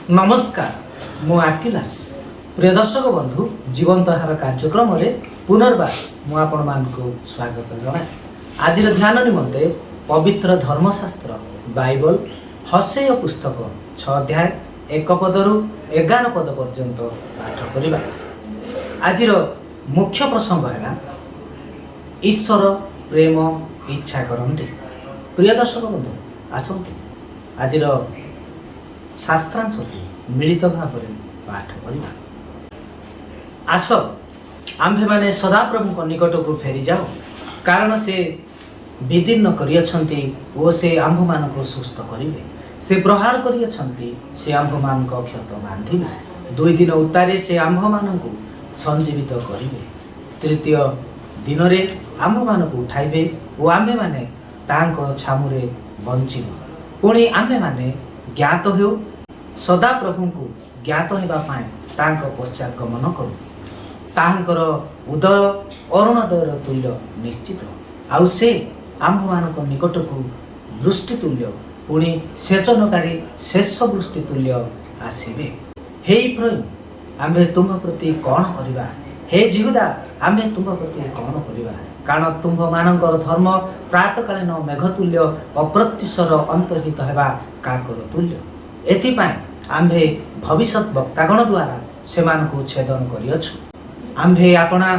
नमस्कार मु आकिलास प्रिय दर्शक बंधु जीवंत हार कार्यक्रम पुनर्बार मु आपण मानकु स्वागत जनाए। आज ध्यान निमंते पवित्र धर्मशास्त्र बाइबल हसेय पुस्तक 6 अध्याय 1 पदरु 11 पद पर्यंत पाठ करिबा। आज मुख्य प्रसंग है ईश्वर प्रेम इच्छा करते। प्रिय दर्शक बंधु आसतु आज शास्त्रांश मिलित भाव पाठ करवा। आस आम्भे माने सदाप्रभु निकट को फेरी जाओ, कारण से विदीर्ण करियछंती ओ से आम्भ मान सुस्थ करिवे। से प्रहार करियछंती से आम्भ मान क्षत बांधिवे। 2 दिन उतारे से आम्भ मान संजीवित करिवे। तृतीय दिन रे आम्भ मान उठाइबे ओ आम्भे माने तांको छामुरे बंचिबो। पुणी आम्भे माने ज्ञात हो सदा प्रभु को ज्ञात होगा पश्चात गमन करूँ। ताहंकर उदय अरुणोदयर तुल्य निश्चित आउ से आम्भ मान निकट को वृष्टि तुल्य पुणी सेचनकारी शेष वृष्टि तुल्य आसवे। हे इफ्राइम आम्भे तुम प्रति कौन करवा? हे जिहुदा आम्भे तुम प्रति कौन करवा? कारण तुम्भ मानकर धर्म प्रातकालीन मेघतुल्य अप्रत्युषर अंतर्हित होगा काकर तुल्य। एथिपाई आम्भे भविष्यत वक्तागण द्वारा सेमानकु छेदन करियछु। आम्भे आपणा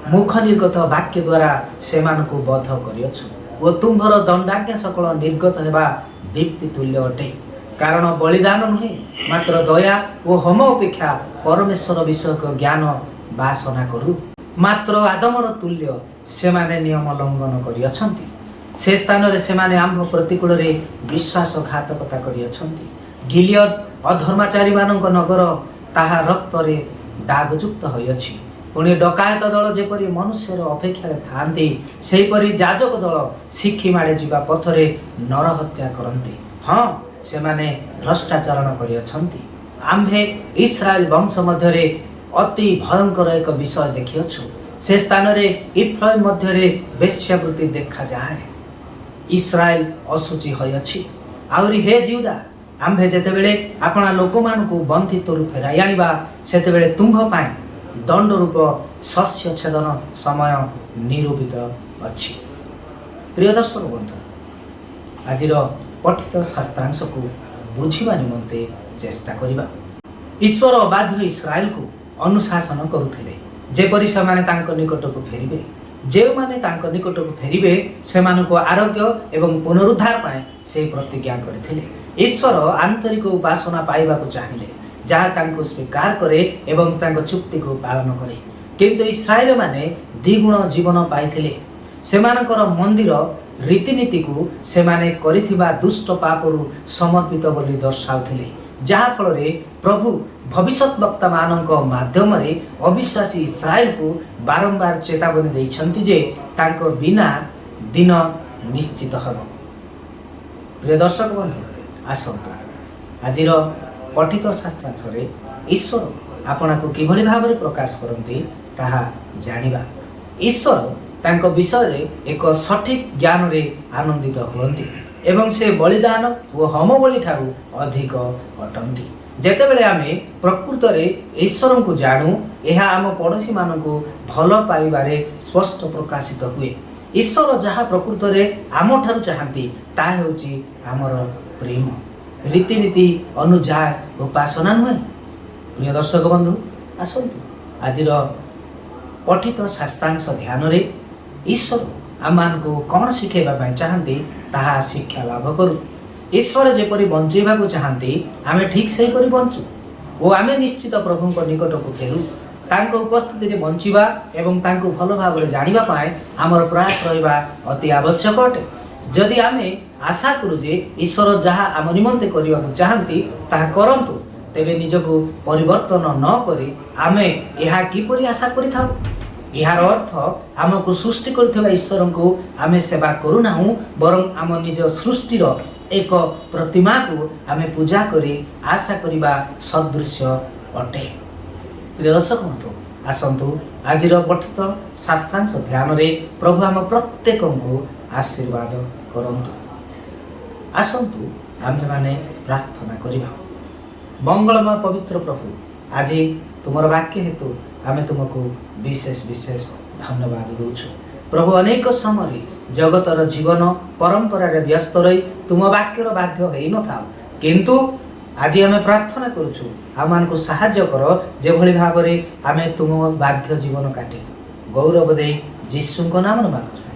मुख निर्गत वाक्य द्वारा सेमानकु बध करियछु ओ तुम्भर दंडाज्ञा सकल निर्गत हेबा दीप्ति तुल्य अटे। कारण बलिदान नुहे मात्र दया ओ होम अपेक्षा परमेश्वर विषयक ज्ञान बासना करू। मात्र आदमर तुल्य सेमाने नियम लंघन करियछंती। से स्थान रे सेमाने आम्भ प्रतिकूल रे विश्वासघातकता करियछंती। गिलियद अधर्माचारी मानक नगर ताहा रक्त रे दागयुक्त होइछि। पुणी डकायत दल जेपरि मनुष्यर अपेक्षा थांती सेहीपरि जाजक दल शिखी माड़े जीवा पथरे नरहत्या करते। हाँ सेमाने भ्रष्टाचरण करियछंती। आम्भे इस्राएल वंश मध्यरे अति भयंकर एक विषय देखियछु। से स्थान रे इफ्राइम मध्यरे वेश्यावृत्ति देखा जाए। इस्राएल अशुचि होइछि। आउरी हे जिहुदा आम्भे जेतेबेले आपणा लोक मानकु बंधितरु फेराई आनिबा सेतेबेले तुम्भ पाए दंड रूप शस्य छेदन समय निरूपित अछि। प्रिय दर्शक बंधु आज पठित शास्त्रांश को बुझिबा निमंते चेष्टा करिबा। ईश्वर अबाध्य इस्राएल को अनुशासन करुथिले जेपरि सेमाने तांको निकट को फेरिबे। जे माने तांको निकट को फेरिबे सेमानको आरोग्य एवं पुनरुद्धार पाए से प्रतिज्ञा करथिले। ईश्वर आंतरिक उपासना पाइबा को चाहिए जहाँ तांको स्वीकार करे एवं तांको चुक्ति को पालन करे। किंतु इस्राएल माने द्विगुण जीवन पाइथिले। सेमानकर मंदिर रीतिनीति को सेमाने करिथिबा दुष्ट पापरु समर्पित बोली दर्शाउथिले, जहाँ फल रे प्रभु भविष्यत वक्ता मानक माध्यम रे अविश्वासी इस्राएल को बारंबार चेतावनी दैछंती जे तांको बिना दिन निश्चित हब। प्रिय दर्शक बंधु आसंतु आज पठित शास्त्रांश रे ईश्वर आपना को किभली भाव में प्रकाश करते ताहा जानिबा। ईश्वर तांको विषय रे एक सठिक ज्ञान रे आनंदित हुअन्ति एवं से बलिदान और होम बलि ठारू अधिक अटंती। जेतेबेले आमे प्रकृत रे ईश्वर को जानू यह आम पड़ोशी मानकु भल पाइबारे स्पष्ट प्रकाशित हुए। ईश्वर जहाँ प्रकृत रे आम ठारू चाहती ता हेउची आमर प्रेम रीतिनीति अनुजाय उपासना नुहे। प्रिय दर्शक बंधु आसतु आज पठित शास्त्रांश ध्यान रे ईश्वर आम को कौन शिखेबा चाहती ताहा शिक्षा लाभ करूँ। ईश्वर जेपरि बंचेबा को चाहती आमे ठीक से परि बंचू और आमे निश्चित प्रभु निकट को फेरू। तांको उपस्थिति रे बंचिबा एवं तांको भल भाव जानिबा पाए आमर प्रयास रहिबा अति आवश्यक अटे। जदि आमे आशा करू जे ईश्वर जहाँ आम निमंते करने को चाहती ताहा करंतु तेबे निजको परिवर्तन न करी आमे यह किपरि आशा करिथाउ। यार अर्थ आमको सृष्टि करथिबा ईश्वर को आमे सेवा करूना बरं आम निज सृष्टिर एक प्रतिमा को आमे पूजा करी आशा करिबा सदृश्य अटे। प्रिय दर्शक बंधु आसंतु आज पठित शास्त्रांश ध्यान रे प्रभु आम प्रत्येक को आशीर्वाद करंतु। आसंतु आमे माने प्रार्थना करिबा। मंगलमय पवित्र प्रभु आज तुमर वाक्य हेतु आमे तुमको विशेष विशेष धन्यवाद दौछु प्रभु। अनेक समय जगतर जीवन परंपरा व्यस्त रही तुम वाक्यर बाध्य हो न था किंतु आज आम प्रार्थना करुचु आम को साहाय्य कर जे भली भाव आम तुम बाध्य जीवन काटू गौरव दे जीशु नाम मांगुछु।